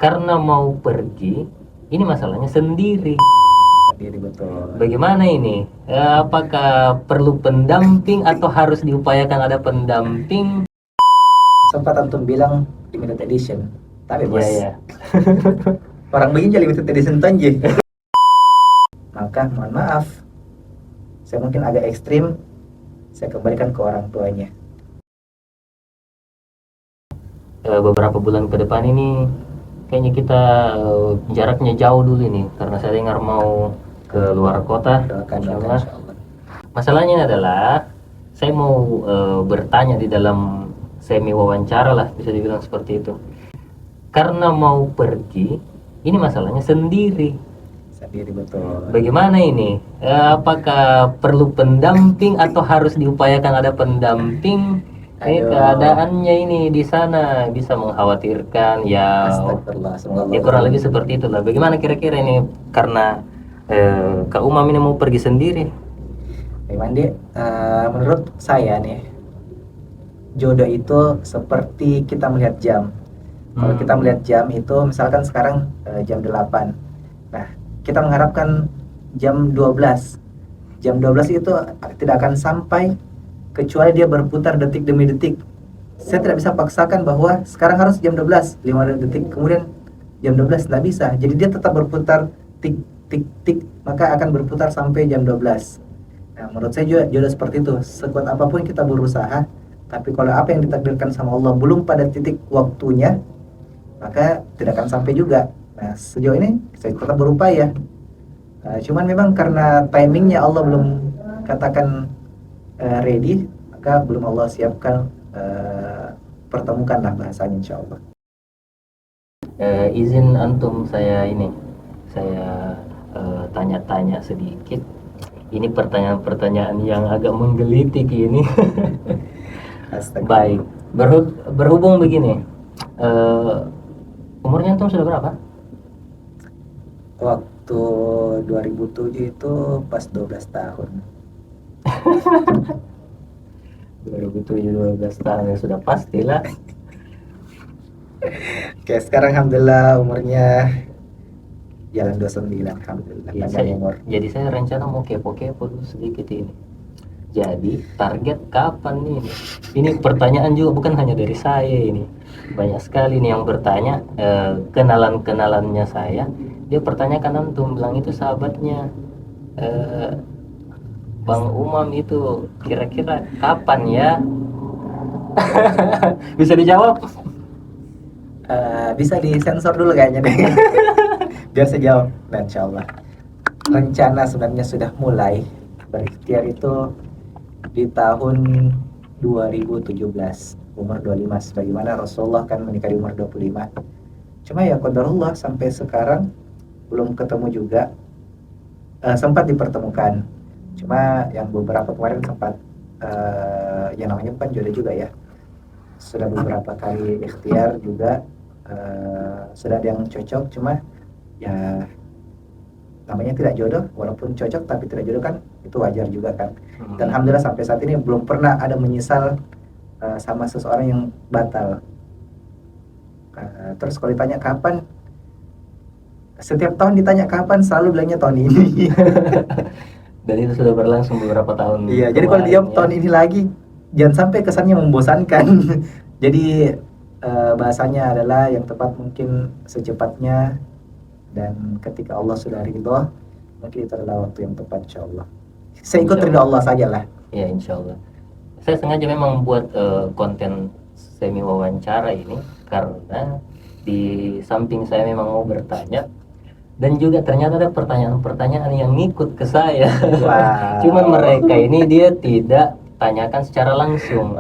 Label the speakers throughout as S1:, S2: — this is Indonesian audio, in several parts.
S1: karena mau pergi, ini masalahnya sendiri.
S2: Sendiri, betul.
S1: Bagaimana ini? Apakah perlu pendamping atau harus diupayakan ada pendamping?
S2: Sempat antum bilang limited edition, tapi bos,
S1: Iya ya.
S2: orang begini limited edition tanji. Maka mohon maaf, saya mungkin agak ekstrim, saya kembalikan ke orang tuanya.
S1: Beberapa bulan ke depan ini kayaknya kita jaraknya jauh dulu ini karena saya dengar mau ke luar kota.
S2: Doakan,
S1: Insya
S2: doakan,
S1: Allah.
S2: insya Allah.
S1: Masalahnya adalah saya mau bertanya di dalam semi wawancara lah, bisa dibilang seperti itu. Karena mau pergi, ini masalahnya sendiri.
S2: Sendiri, betul.
S1: Bagaimana ini? Apakah perlu pendamping atau harus diupayakan ada pendamping? Ini
S2: Aduh.
S1: keadaannya ini di sana bisa mengkhawatirkan ya.
S2: Astagfirullah, semoga
S1: Ya
S2: Allah
S1: kurang lebih
S2: melindungi.
S1: seperti itulah. Bagaimana kira-kira ini karena Kak Umam ini mau pergi sendiri?
S2: Memang dia, menurut saya nih, jodoh itu seperti kita melihat jam. Kalau kita melihat jam itu, misalkan sekarang jam 8. Nah, kita mengharapkan jam 12. Jam 12 itu tidak akan sampai kecuali dia berputar detik demi detik. Saya tidak bisa paksakan bahwa sekarang harus jam 12, 5 detik kemudian jam 12, tidak bisa. Jadi dia tetap berputar tik tik tik, maka akan berputar sampai jam 12. Nah, menurut saya juga jodoh seperti itu. Sekuat apapun kita berusaha, tapi kalau apa yang ditakdirkan sama Allah belum pada titik waktunya, maka tidak akan sampai juga. Nah, sejauh ini saya tetap berupaya. Cuman memang karena timingnya Allah belum katakan ready, maka belum Allah siapkan, pertemukanlah bahasanya insya Allah.
S1: Izin antum saya tanya-tanya sedikit. Ini pertanyaan-pertanyaan yang agak menggelitik ini.
S2: Astaga.
S1: Baik, berhubung begini, umurnya antum sudah berapa?
S2: Waktu 2007 itu pas 12 tahun.
S1: 2007 12 tahun ya sudah pastilah.
S2: Oke, sekarang alhamdulillah umurnya jalan 29, alhamdulillah
S1: Ya,
S2: panjang umur.
S1: jadi saya rencana mau kepo-kepo dulu sedikit ini. Jadi target kapan nih? Ini pertanyaan juga bukan hanya dari saya ini. Banyak sekali nih yang bertanya, kenalan-kenalannya saya. Dia pertanyakan antum, bilang itu sahabatnya Bang Umam itu kira-kira kapan ya? Bisa dijawab?
S2: Bisa disensor dulu kayaknya deh. Biar saya jawab. Nah, insya Allah rencana sebenarnya sudah mulai berikhtiar itu di tahun 2017, umur 25, sebagaimana Rasulullah kan menikah di umur 25. Cuma ya qadarullah sampai sekarang belum ketemu juga. Sempat dipertemukan, cuma yang beberapa kemarin sempat, yang namanya bukan jodoh juga ya, sudah beberapa kali ikhtiar juga, sudah ada yang cocok, cuma ya namanya tidak jodoh, walaupun cocok tapi tidak jodoh kan itu wajar juga kan. Dan alhamdulillah sampai saat ini belum pernah ada menyesal sama seseorang yang batal. Terus kalau ditanya kapan, setiap tahun ditanya kapan selalu bilangnya tahun ini.
S1: Dan itu sudah berlangsung beberapa tahun.
S2: Iya, jadi kalau dijawab
S1: ya.
S2: tahun ini lagi, jangan sampai kesannya membosankan. Jadi bahasanya adalah yang tepat mungkin secepatnya, dan ketika Allah sudah ridho, mungkin itu adalah waktu yang tepat insya Allah. Saya ikut ridho Allah saja lah.
S1: Ya insya Allah. Saya sengaja memang buat konten semi wawancara ini karena di samping saya memang mau bertanya, dan juga ternyata ada pertanyaan-pertanyaan yang ngikut ke saya.
S2: Wow.
S1: Cuman mereka ini dia tidak tanyakan secara langsung.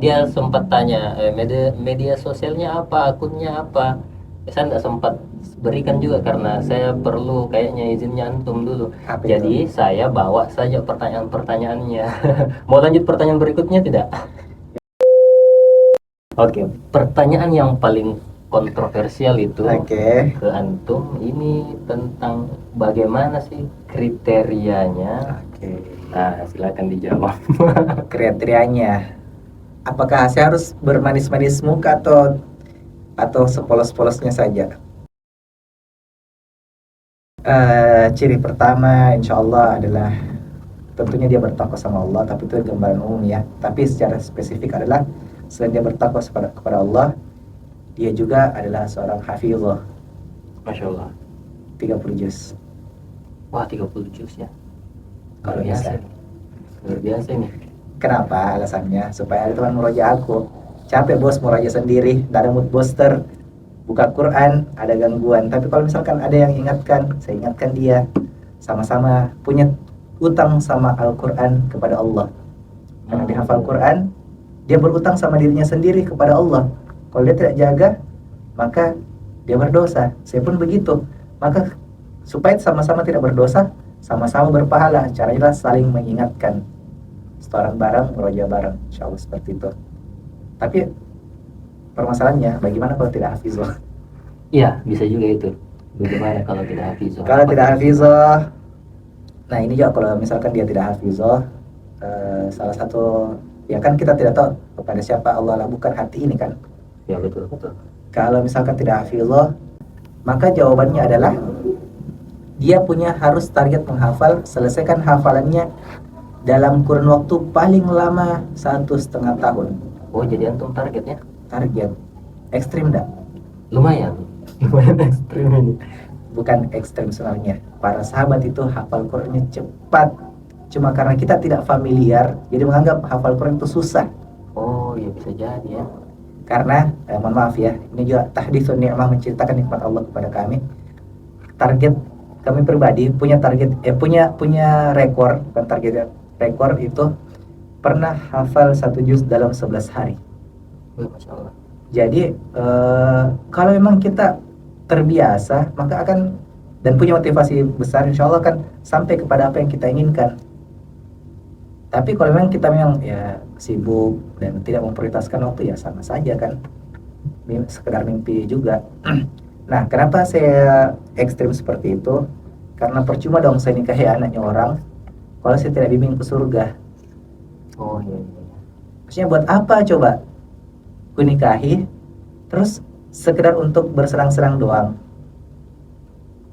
S1: Dia sempat tanya media sosialnya apa, akunnya apa. Saya tidak sempat berikan juga karena saya perlu kayaknya izinnya antum dulu.
S2: Apa
S1: Jadi
S2: itu?
S1: saya bawa saja pertanyaan-pertanyaannya. Mau lanjut pertanyaan berikutnya tidak? Oke, pertanyaan yang paling kontroversial itu ke antum ini tentang bagaimana sih kriterianya. Nah, silakan dijawab.
S2: Kriterianya, apakah saya harus bermanis-manis muka atau atau sepolos-polosnya saja. Ciri pertama insya Allah adalah tentunya dia bertakwa sama Allah, tapi itu gambaran umum ya. Tapi secara spesifik adalah selain dia bertakwa kepada Allah, dia juga adalah seorang hafizah.
S1: Masya Allah.
S2: 30 juz.
S1: Wah, 30 juz ya.
S2: Kalau
S1: Luar biasa.
S2: bisa.
S1: Luar biasa ini.
S2: Kenapa alasannya? Supaya ada teman murojaah aku. Capek bos murojaah sendiri, tidak ada mood booster. Buka Quran, ada gangguan. Tapi kalau misalkan ada yang ingatkan, saya ingatkan dia. Sama-sama punya utang sama Al-Quran kepada Allah. Karena dia hafal Quran, dia berutang sama dirinya sendiri kepada Allah. Kalau dia tidak jaga, maka dia berdosa. Saya pun begitu. Maka supaya sama-sama tidak berdosa, sama-sama berpahala, caranya saling mengingatkan. Setoran bareng, murojaah bareng, insya Allah seperti itu. Tapi permasalahannya, bagaimana kalau tidak hafizah?
S1: Iya, bisa juga itu. Bagaimana kalau tidak hafizah?
S2: Kalau tidak hafizah, nah ini juga kalau misalkan dia tidak hafizah, salah satu, ya kan kita tidak tahu kepada siapa Allah labuhkan hati ini kan.
S1: Ya, betul, betul.
S2: Kalau misalkan tidak hafizah, maka jawabannya adalah dia punya harus target menghafal, selesaikan hafalannya dalam kurun waktu paling lama 1,5 tahun.
S1: Oh, jadi antum targetnya
S2: Target ekstrim enggak?
S1: lumayan. Lumayan ekstrim ini.
S2: Bukan ekstrim sebenarnya. Para sahabat itu hafal Qurannya cepat. Cuma karena kita tidak familiar, jadi menganggap hafal Quran itu susah.
S1: Oh, ya bisa jadi ya.
S2: Karena, mohon maaf ya, ini juga tahditsun ni'mah, menceritakan nikmat Allah kepada kami. Target kami pribadi punya target, punya rekor, bukan target, rekor itu pernah hafal 1 juz dalam 11 hari.
S1: Wih, Masya Allah.
S2: Jadi kalau memang kita terbiasa, maka akan dan punya motivasi besar, insya Allah akan sampai kepada apa yang kita inginkan. Tapi kalau memang kita memang ya sibuk dan tidak memprioritaskan waktu, ya sama saja kan, sekedar mimpi juga. Nah, kenapa saya ekstrim seperti itu? Karena percuma dong saya nikahi anaknya orang kalau saya tidak bimbing ke surga.
S1: Oh, iya, iya.
S2: Maksudnya buat apa coba ku nikahi terus sekedar untuk berserang-serang doang,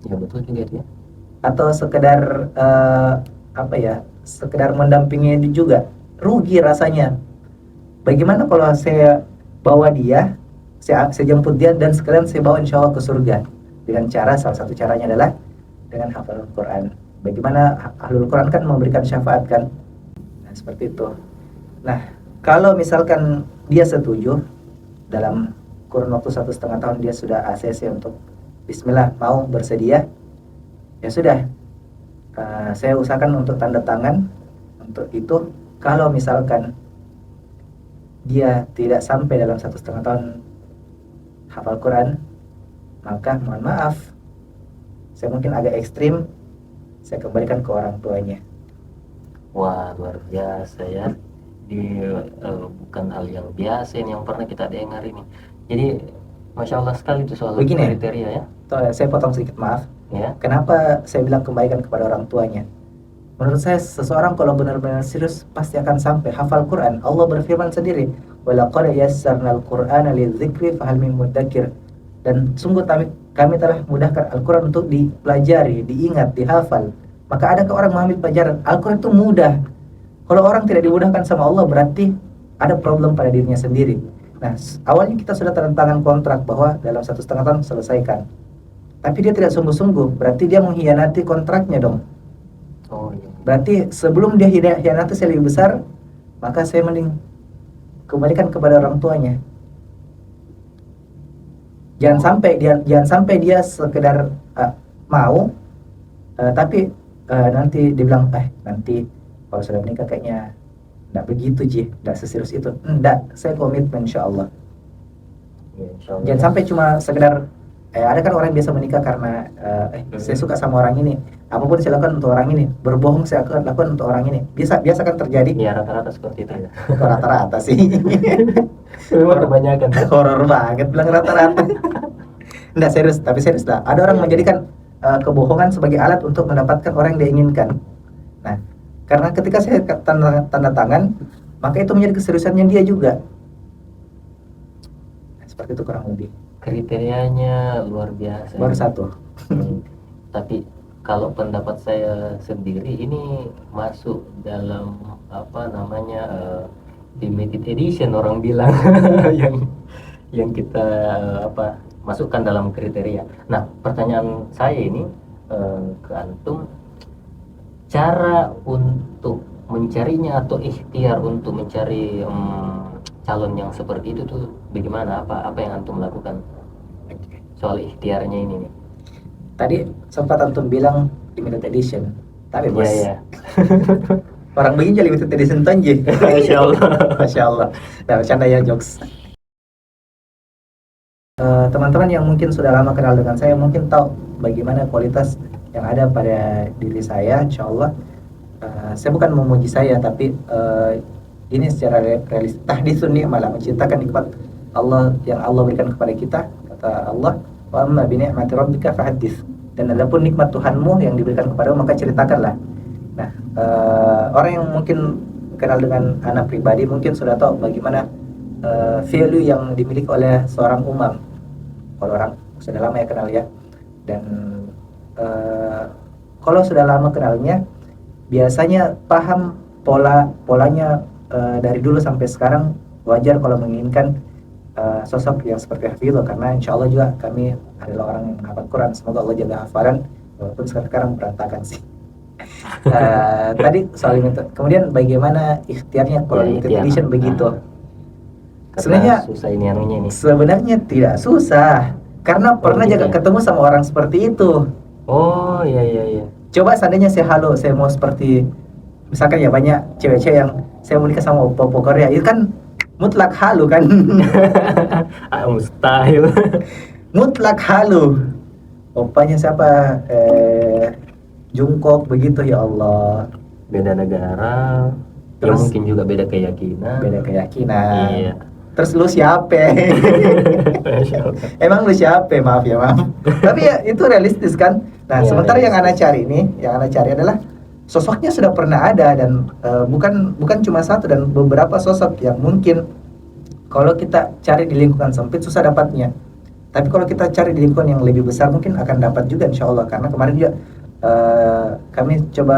S1: Ya, betul juga dia.
S2: atau sekedar sekedar mendampingi dia juga, rugi rasanya. Bagaimana kalau saya bawa dia, saya jemput dia dan sekalian saya bawa insya Allah ke surga dengan cara, salah satu caranya adalah dengan hafal Quran. Bagaimana ahlul Quran kan memberikan syafaat kan. Nah, seperti itu. Nah, kalau misalkan dia setuju, dalam kurun waktu 1,5 tahun dia sudah ACC untuk Bismillah mau bersedia, ya sudah, saya usahakan untuk tanda tangan untuk itu. Kalau misalkan dia tidak sampai dalam 1,5 tahun hafal Quran, maka mohon maaf, saya mungkin agak ekstrim, saya kembalikan ke orang tuanya.
S1: Wah, luar biasa ya. Bukan hal yang biasa ini yang pernah kita dengar ini. Jadi, Masya Allah sekali itu soal
S2: Begini,
S1: kriteria ya.
S2: Saya potong sedikit, maaf.
S1: Ya,
S2: Kenapa saya bilang kembalikan kepada orang tuanya? Menurut saya, seseorang kalau benar-benar serius pasti akan sampai hafal Quran. Allah berfirman sendiri, "Walaqad yassarnal Qur'ana lidzikri fahal min mudzakir." Dan sungguh kami telah mudahkan Al-Quran untuk dipelajari, diingat, dihafal. Maka adakah orang mengambil pelajaran? Al-Quran itu mudah. Kalau orang tidak dimudahkan sama Allah, berarti ada problem pada dirinya sendiri. Nah, awalnya kita sudah tanda tangan kontrak bahwa dalam 1,5 tahun selesaikan. Tapi dia tidak sungguh-sungguh, berarti dia mengkhianati kontraknya dong.
S1: oh iya.
S2: Berarti sebelum dia hianati saya lebih besar, maka saya mending kembalikan kepada orang tuanya. Jangan sampai dia sekedar mau, tapi nanti dibilang nanti kalau sudah menikah kayaknya enggak begitu Ji, enggak seserius itu. Enggak, saya komitmen insya Allah.
S1: Ya, insya Allah.
S2: Jangan sampai cuma sekedar ada kan orang biasa menikah karena saya suka sama orang ini, apapun saya lakukan untuk orang ini, berbohong saya lakukan untuk orang ini. Biasa kan terjadi.
S1: Ya, rata-rata seperti itu ya.
S2: Kok rata-rata sih?
S1: Memang kebanyakan.
S2: Horor banget bilang rata-rata. Enggak, serius, tapi serius lah. Ada orang menjadikan kebohongan sebagai alat untuk mendapatkan orang yang dia inginkan. Nah, karena ketika saya tanda tangan, maka itu menjadi keseriusannya dia juga. Nah, seperti itu kurang lebih.
S1: kriterianya luar biasa.
S2: Baru satu.
S1: Hmm, tapi kalau pendapat saya sendiri ini masuk dalam apa namanya limited edition orang bilang yang kita apa masukkan dalam kriteria. Nah, pertanyaan saya ini ke antum, cara untuk mencarinya atau ikhtiar untuk mencari calon yang seperti itu tuh bagaimana? Apa yang antum lakukan soal ikhtiarnya ini nih?
S2: Tadi sempat antum bilang limited edition, tapi bos,
S1: Iya,
S2: orang begini jadi limited edition tonji.
S1: Masya Allah.
S2: Masya Allah. Nah, bercanda ya, jokes. Teman-teman yang mungkin sudah lama kenal dengan saya mungkin tahu bagaimana kualitas yang ada pada diri saya. Insya Allah, saya bukan memuji saya, tapi ini secara realistis. Tahdisun malah menceritakan nikmat Allah yang Allah berikan kepada kita. Kata Allah, wa amma bi ni'mati rabbika fahaddits. Dan adapun nikmat Tuhanmu yang diberikan kepadamu maka ceritakanlah. Nah, orang yang mungkin kenal dengan anak pribadi mungkin sudah tahu bagaimana value yang dimiliki oleh seorang Umam. Kalau orang sudah lama ya kenal ya. Dan kalau sudah lama kenalnya, biasanya paham polanya dari dulu sampai sekarang. Wajar kalau menginginkan sosok yang seperti Hafizul, karena insya Allah juga kami adalah orang yang menghafal Quran. Semoga Allah jaga hafalan walaupun sekarang berantakan sih. Tadi soal itu. Kemudian bagaimana ikhtiarnya kalau limited edition begitu?
S1: Sebenarnya susah ini anunya nih.
S2: Sebenarnya tidak susah, karena pernah juga ketemu sama orang seperti itu.
S1: Oh iya.
S2: Coba seandainya saya halo, saya mau seperti misalkan ya banyak cewek-cewek yang saya mau nikah sama opo Korea, itu kan mutlak halu kan.
S1: Mustahil.
S2: Mutlak halu. Opanya siapa? Jungkook begitu, ya Allah.
S1: Beda negara.
S2: Terus,
S1: ya mungkin juga beda keyakinan. Iya.
S2: Terus lu siapa? Emang lu siapa? Maaf ya, maaf. Tapi ya itu realistis kan. Nah,
S1: ya,
S2: sementara
S1: realistis.
S2: yang ana cari adalah sosoknya sudah pernah ada, dan bukan cuma satu dan beberapa sosok yang mungkin kalau kita cari di lingkungan sempit susah dapatnya. Tapi kalau kita cari di lingkungan yang lebih besar mungkin akan dapat juga insya Allah. Karena kemarin juga kami coba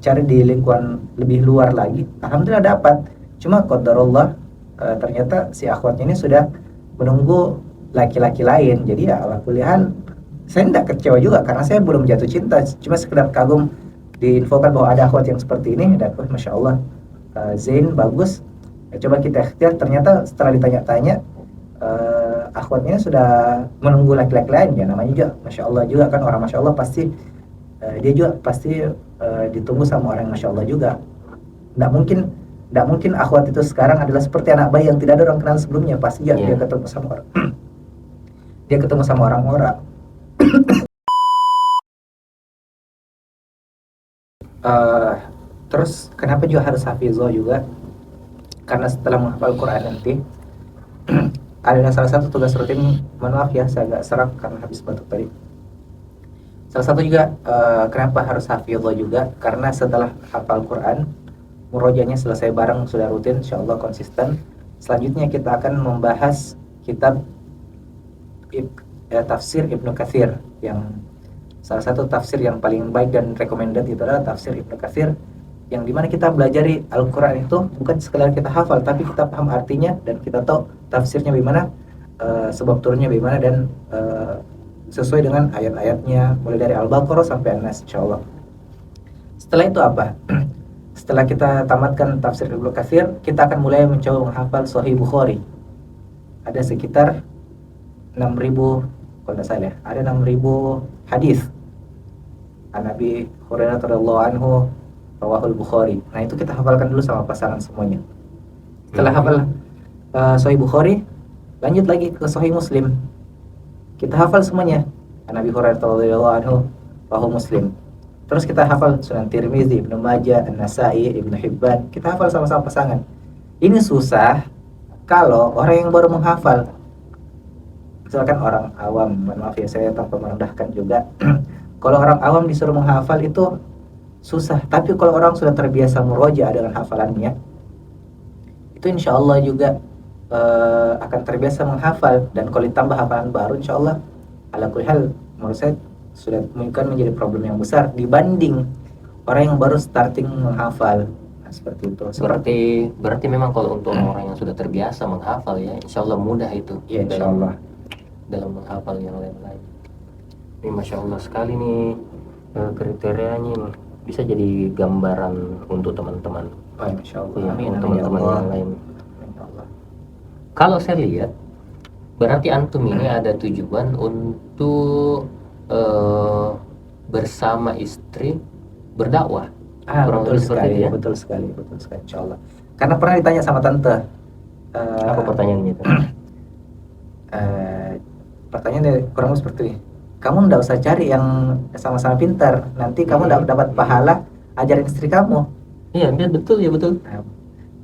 S2: cari di lingkungan lebih luar lagi. Alhamdulillah dapat. Cuma qadarullah, ternyata si akhwatnya ini sudah menunggu laki-laki lain. Jadi ya ala kuliah saya tidak kecewa juga karena saya belum jatuh cinta, cuma sekedar kagum diinfokan bahwa ada akhwat yang seperti ini. Dan masya Allah, Zain bagus. Ya, coba kita ikhtiar. Ternyata setelah ditanya-tanya, akhwatnya sudah menunggu laki-laki lain. Ya namanya juga masya Allah juga kan, orang masya Allah pasti dia juga pasti ditunggu sama orang masya Allah juga. Tidak mungkin akhwat itu sekarang adalah seperti anak bayi yang tidak ada orang kenal sebelumnya. Pasti ya, dia ketemu sama orang. Dia ketemu sama orang-orang. Terus kenapa juga harus hafizah juga? Karena setelah menghafal Quran nanti ada salah satu tugas rutin. Mohon maaf ya, saya agak serak karena habis batuk tadi. Salah satu juga kenapa harus hafizah juga, karena setelah hafal Quran, murojaahnya selesai bareng, sudah rutin, insyaallah konsisten. Selanjutnya kita akan membahas kitab tafsir Ibnu Katsir, yang salah satu tafsir yang paling baik dan recommended itu adalah tafsir Ibnu Katsir, yang dimana kita belajari Al-Quran itu bukan sekedar kita hafal, tapi kita paham artinya dan kita tahu tafsirnya bagaimana, sebab turunnya bagaimana, dan sesuai dengan ayat-ayatnya mulai dari Al-Baqarah sampai An-Nas insyaallah. Setelah itu apa? Setelah kita tamatkan tafsir Ibnu Katsir, kita akan mulai mencoba menghafal Sahih Bukhari. Ada sekitar 6.000 kalau tidak salah, ada 6.000 hadis. An Nabi Hurairah radhiyallahu anhu rawahul Bukhari. Nah, itu kita hafalkan dulu sama pasangan semuanya. Setelah hafal Sahih Bukhari, lanjut lagi ke Sahih Muslim. Kita hafal semuanya. An Nabi Hurairah radhiyallahu anhu rawahul Muslim. Terus kita hafal Sunan Tirmizi, Ibnu Majah, An-Nasa'i, Ibnu Hibban. Kita hafal sama-sama pasangan. Ini susah kalau orang yang baru menghafal. Misalkan orang awam, maaf ya saya tanpa merendahkan juga. Kalau orang awam disuruh menghafal itu susah. Tapi kalau orang sudah terbiasa murojaah dengan hafalannya, itu insya Allah juga akan terbiasa menghafal, dan kalau ditambah hafalan baru insya Allah ala kulli hal menurut saya sudah mungkin menjadi problem yang besar dibanding orang yang baru starting menghafal. Nah, seperti itu.
S1: Berarti memang kalau untuk orang yang sudah terbiasa menghafal ya, insya Allah mudah itu
S2: Ya insya Allah.
S1: dalam menghafal yang lain-lain. Ini masya Allah sekali nih kriterianya nih. Bisa jadi gambaran untuk teman-teman.
S2: Oh, insya Allah.
S1: Ya,
S2: Amin,
S1: untuk
S2: amin ya
S1: teman-teman
S2: Allah.
S1: yang lain.
S2: Amin ya Allah.
S1: Kalau saya lihat, berarti antum ini ada tujuan untuk bersama istri berdakwah. Kurang
S2: Betul
S1: lebih seperti
S2: sekali,
S1: itu ya?
S2: betul sekali, insya Allah. Karena pernah ditanya sama tante,
S1: Apa pertanyaannya itu?
S2: pertanyaannya kurang lebih seperti ini. Kamu nggak usah cari yang sama-sama pintar, nanti kamu dapat pahala ajarin istri kamu.
S1: Iya, betul ya betul.
S2: Nah,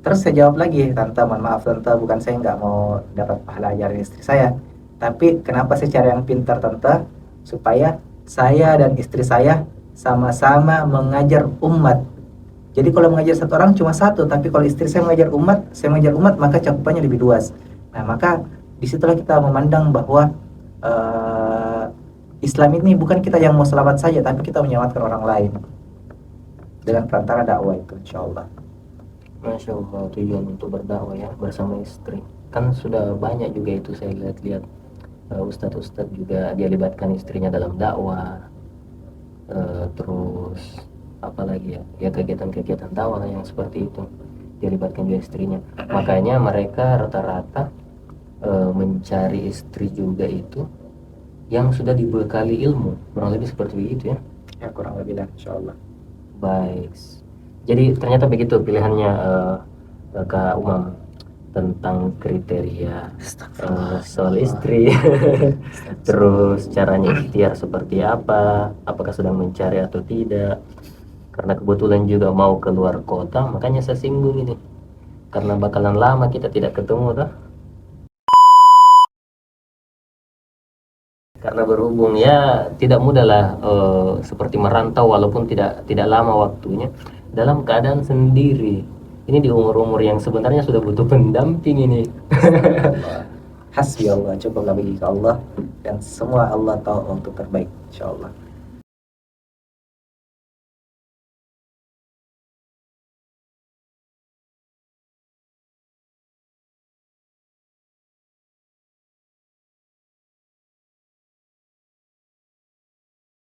S2: terus saya jawab lagi, tante, mohon maaf tante, bukan saya nggak mau dapat pahala ajarin istri saya, tapi kenapa saya cari yang pintar tante? Supaya saya dan istri saya sama-sama mengajar umat. Jadi kalau mengajar satu orang cuma satu, tapi kalau istri saya mengajar umat, maka cakupannya lebih luas. Nah, maka disitulah kita memandang bahwa Islam ini bukan kita yang mau selamat saja, tapi kita menyelamatkan orang lain dengan perantara dakwah itu, insya Allah.
S1: Masya Allah, tujuan untuk berdakwah ya bersama istri. Kan sudah banyak juga itu saya lihat-lihat ustadz-ustadz juga dia libatkan istrinya dalam dakwah. Terus apalagi ya kegiatan-kegiatan dakwah yang seperti itu dia libatkan juga istrinya. Makanya mereka rata-rata mencari istri juga itu yang sudah dibekali ilmu, kurang lebih seperti itu ya.
S2: Ya kurang lebih lah, insya Allah.
S1: Baik. Jadi ternyata begitu pilihannya Kak Umam tentang kriteria soal istri. Terus caranya ikhtiar seperti apa, apakah sedang mencari atau tidak. Karena kebetulan juga mau keluar kota, makanya saya singgung ini. Karena bakalan lama kita tidak ketemu toh. Karena berhubung ya tidak mudah lah seperti merantau walaupun tidak lama waktunya dalam keadaan sendiri. Ini di umur-umur yang sebenarnya sudah butuh pendamping ini.
S2: Hasbi Allah, cukuplah bagi Allah, dan semua Allah tahu untuk terbaik, insya Allah.